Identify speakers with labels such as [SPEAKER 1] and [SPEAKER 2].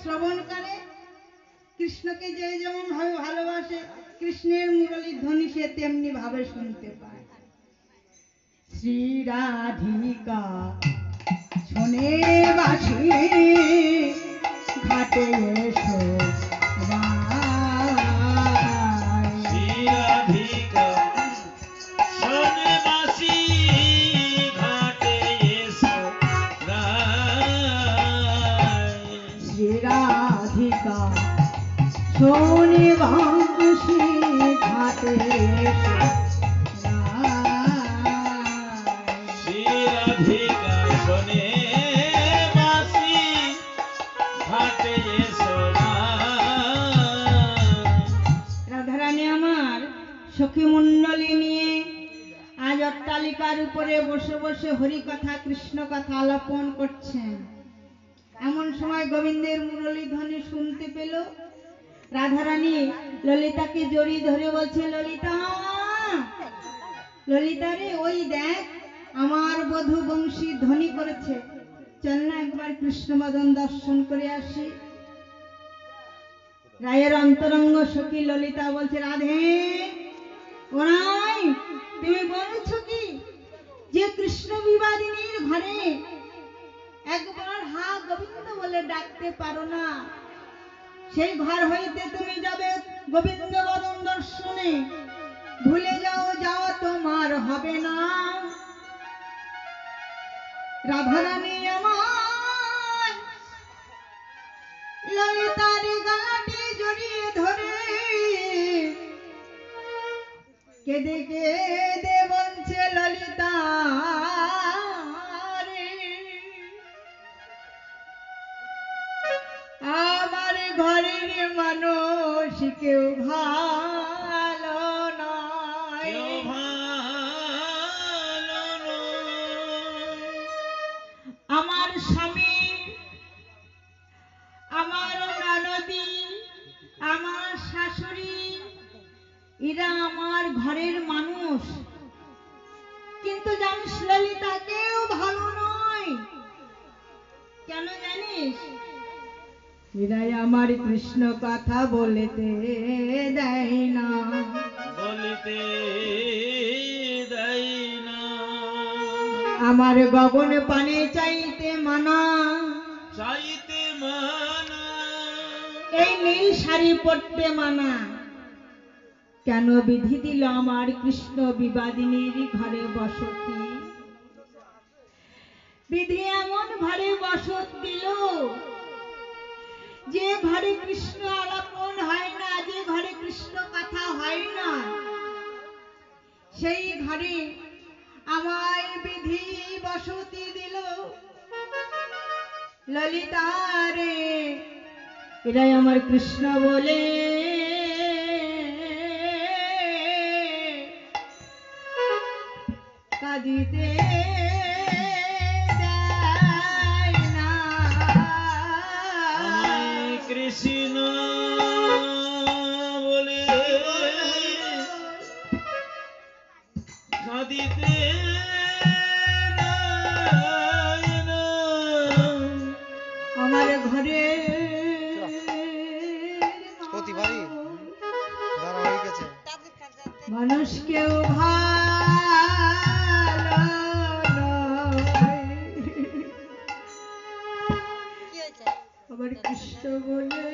[SPEAKER 1] শ্রবণ করে। কৃষ্ণকে যে যেমন ভাবে ভালোবাসে, কৃষ্ণের মুরলীর ধ্বনি সে তেমনি ভাবে শুনতে পায়। শ্রী রাধিকা শোনে বাসি ঘাটে এসো শোনে বাঁশি ঘাটে রাধারানী আমার সখী মণ্ডলী নিয়ে আজ অট্টালিকার উপরে বসে বসে হরি কথা কৃষ্ণ কথা আলাপন করছেন। এমন সময় গোবিন্দের মুরলী ধ্বনি শুনতে পেল। রাধারানী ললিতাকে জড়িয়ে ধরে বলছে, ললিতা, ললিতা রে, ওই দেখ আমার বধূ বংশী ধ্বনি করেছে, চল না একবার কৃষ্ণ মদন দর্শন করে আসি। রায়ের অন্তরঙ্গ সখী ললিতা বলছে, রাধে ওরাই তুমি বলছ কি যে কৃষ্ণ বিবাদিনীর ঘরে একবার হা গোবিন্দ বলে ডাকতে পারো না? সেই ঘর হইতে তুমি যাবে গোবিন্দ বদন দর্শনে, ভুলে যাও, যাওয়া তোমার হবে না। রাধারানী আমার ললিতার গলাটি জড়িয়ে ধরে কেঁদে কেঁদে বলছে, ললিতা আমার ঘরের মানুষ কেউ ভালো নয়, আমার স্বামী, আমার ননদী, আমার শাশুড়ি, এরা আমার ঘরের মানুষ, কিন্তু জানিস ললিতা কেউ ভালো নয়। কেন জানিস? এরাই আমার কৃষ্ণ কথা বলতে দেয় না, বলতে দেয় না। আমার গগন পানে চাইতে মানা, চাইতে মানা। এই নীল শাড়ি পরতে মানা। কেন বিধি দিল আমার কৃষ্ণ বিবাদিনীর ঘরে বসতি? বিধি এমন ঘরে বসত দিল যে ঘরে কৃষ্ণ আলাপন হয় না, যে ঘরে কৃষ্ণ কথা হয় না, সেই ঘরে আমায় বিধি বসতি দিল। ললিতা রে, এরাই আমার কৃষ্ণ বলে কাঁদিতে দেয় না। কৃষ্ণ বলে কাঁদিতে আমার ঘরে মানুষ কেউ ভালো নয়, আমার কৃষ্ণ বলে